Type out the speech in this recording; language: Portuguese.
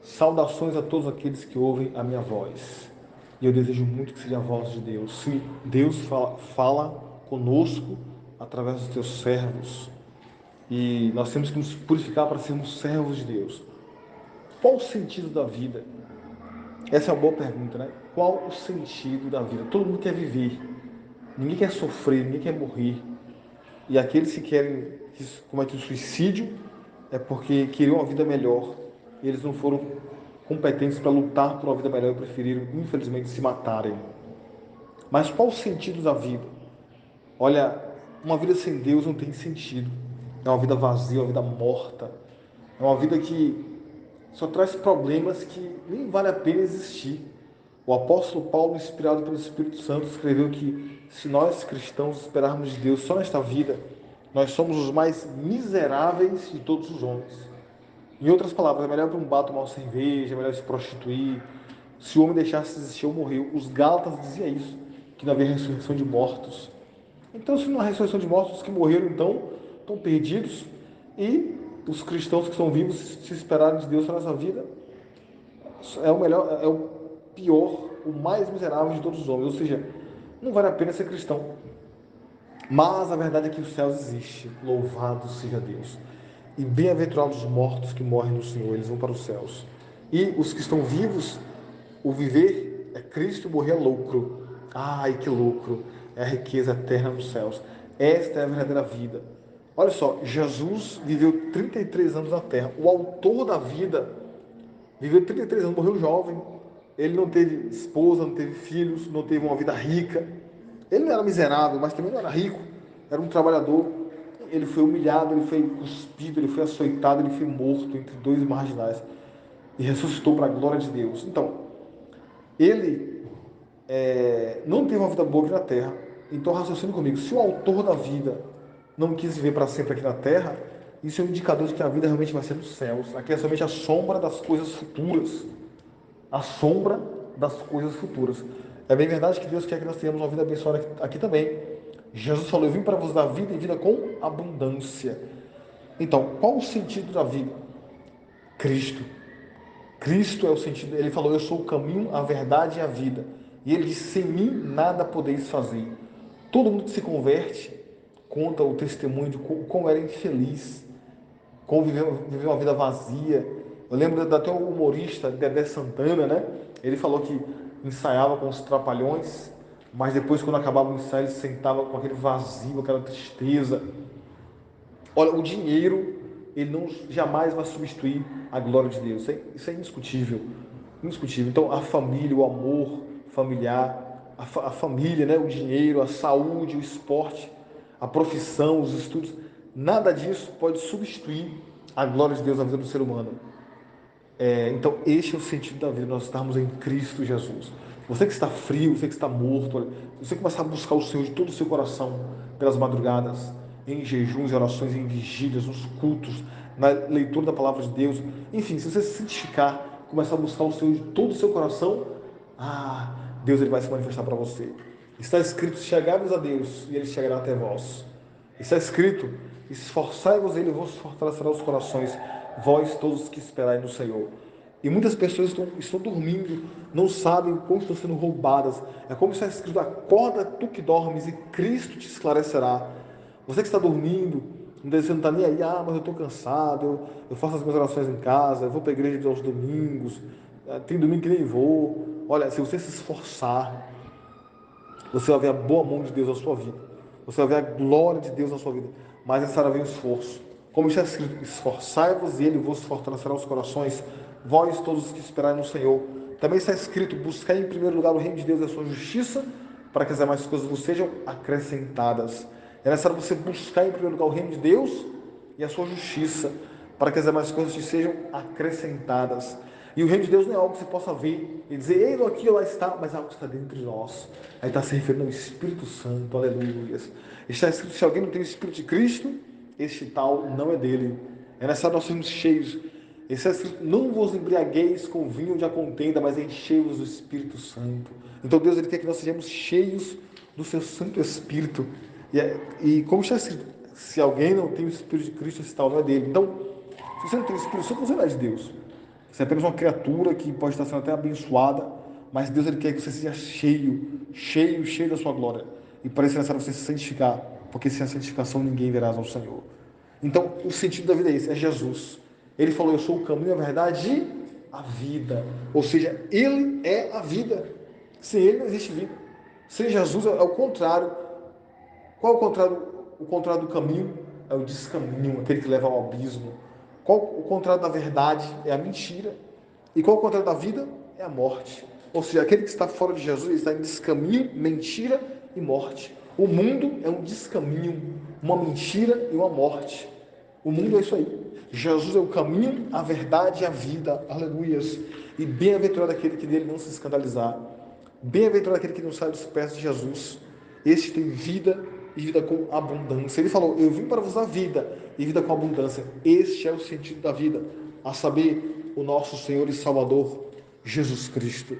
Saudações a todos aqueles que ouvem a minha voz. E eu desejo muito que seja a voz de Deus. Se Deus fala conosco através dos teus servos. E nós temos que nos purificar para sermos servos de Deus. Qual o sentido da vida? Essa é uma boa pergunta, né? Qual o sentido da vida? Todo mundo quer viver. Ninguém quer sofrer, ninguém quer morrer. E aqueles que querem cometer o suicídio é porque queriam uma vida melhor. E eles não foram competentes para lutar por uma vida melhor e preferiram, infelizmente, se matarem. Mas qual o sentido da vida? Olha, uma vida sem Deus não tem sentido. É uma vida vazia, uma vida morta. É uma vida que só traz problemas que nem vale a pena existir. O apóstolo Paulo, inspirado pelo Espírito Santo, escreveu que se nós cristãos esperarmos de Deus só nesta vida, nós somos os mais miseráveis de todos os homens. Em outras palavras, é melhor para um bar tomar uma cerveja, é melhor se prostituir. Se o homem deixasse de existir ou morreu, os Gálatas diziam isso, que não havia ressurreição de mortos. Então, se não há ressurreição de mortos, os que morreram, então, estão perdidos. E os cristãos que estão vivos, se esperarem de Deus só nessa vida, é o melhor, é o pior, o mais miserável de todos os homens. Ou seja, não vale a pena ser cristão. Mas a verdade é que os céus existem. Louvado seja Deus. E bem-aventurados os mortos que morrem no Senhor, eles vão para os céus. E os que estão vivos, o viver é Cristo, morrer é lucro. Ai, que lucro! É a riqueza eterna nos céus. Esta é a verdadeira vida. Olha só, Jesus viveu 33 anos na terra. O autor da vida viveu 33 anos, morreu jovem. Ele não teve esposa, não teve filhos, não teve uma vida rica. Ele não era miserável, mas também não era rico. Era um trabalhador. Ele foi humilhado, ele foi cuspido, ele foi açoitado, ele foi morto entre dois marginais. E ressuscitou para a glória de Deus. Então, ele não teve uma vida boa aqui na terra. Então, raciocine comigo. Se o autor da vida não quis viver para sempre aqui na terra, isso é um indicador de que a vida realmente vai ser nos céus. Aqui é somente a sombra das coisas futuras. A sombra das coisas futuras. É bem verdade que Deus quer que nós tenhamos uma vida abençoada aqui também. Jesus falou: eu vim para vos dar vida e vida com abundância. Então, qual o sentido da vida? Cristo. Cristo é o sentido. Ele falou: eu sou o caminho, a verdade e a vida. E ele disse: sem mim nada podeis fazer. Todo mundo que se converte conta o testemunho de como era infeliz, como viveu uma vida vazia. Eu lembro até o humorista Dedé Santana, né? Ele falou que ensaiava com os trapalhões, mas depois, quando acabava o ensaio, ele sentava com aquele vazio, aquela tristeza. Olha, o dinheiro, ele não jamais vai substituir a glória de Deus. Isso é indiscutível. Indiscutível. Então, a família, o amor familiar, a família, né? O dinheiro, a saúde, o esporte, a profissão, os estudos, nada disso pode substituir a glória de Deus na vida do ser humano. Então, este é o sentido da vida, nós estarmos em Cristo Jesus. Você que está frio, você que está morto, olha, você começar a buscar o Senhor de todo o seu coração, pelas madrugadas, em jejuns e orações, em vigílias, nos cultos, na leitura da palavra de Deus. Enfim, se você se santificar, começar a buscar o Senhor de todo o seu coração, Deus ele vai se manifestar para você. Está escrito: chegai-vos a Deus e ele chegará até vós. Está escrito: esforçai-vos, ele vos fortalecerá os corações, vós todos que esperai no Senhor. E muitas pessoas estão dormindo, não sabem como estão sendo roubadas. É como está escrito: acorda tu que dormes e Cristo te esclarecerá. Você que está dormindo, você não está nem aí: mas eu estou cansado, eu faço as minhas orações em casa, eu vou para a igreja aos domingos, tem domingo que nem vou. Olha, se você se esforçar, você vai ver a boa mão de Deus na sua vida. Você vai ver a glória de Deus na sua vida. Mas é necessário haver um esforço. Como está escrito: esforçai-vos e ele vos fortalecerá os corações, vós todos os que esperai no Senhor. Também está escrito: buscai em primeiro lugar o reino de Deus e a sua justiça, para que as demais coisas vos sejam acrescentadas. É necessário você buscar em primeiro lugar o reino de Deus e a sua justiça, para que as demais coisas te sejam acrescentadas. E o reino de Deus não é algo que você possa ver e dizer: ei, aqui ou lá está, mas é algo que está dentro de nós. Aí está se referindo ao Espírito Santo, aleluia. Está escrito: se alguém não tem o Espírito de Cristo, este tal não é dele. É necessário nós sermos cheios. Está escrito: não vos embriagueis com vinho de contenda, mas enchei-vos do Espírito Santo. Então Deus ele quer que nós sejamos cheios do seu Santo Espírito. E como está escrito: se alguém não tem o Espírito de Cristo, esse tal não é dele. Então, se você não tem o Espírito Santo, você não é de Deus. Você é apenas uma criatura que pode estar sendo até abençoada, mas Deus ele quer que você seja cheio, cheio, cheio da sua glória. E para isso é necessário você se santificar, porque sem a santificação ninguém verá ao Senhor. Então, o sentido da vida é esse, é Jesus. Ele falou, eu sou o caminho, a verdade e a vida. Ou seja, Ele é a vida. Sem Ele não existe vida. Sem Jesus é o contrário. Qual é o contrário? O contrário do caminho é o descaminho, aquele que leva ao abismo. Qual o contrário da verdade? É a mentira. E qual o contrário da vida? É a morte. Ou seja, aquele que está fora de Jesus ele está em descaminho, mentira e morte. O mundo é um descaminho, uma mentira e uma morte. O mundo é isso aí. Jesus é o caminho, a verdade e a vida. Aleluias. E bem-aventurado aquele que dele não se escandalizar. Bem-aventurado aquele que não sai dos pés de Jesus. Este tem vida e vida com abundância. Ele falou, eu vim para vos dar vida e vida com abundância. Este é o sentido da vida, a saber, o nosso Senhor e Salvador, Jesus Cristo.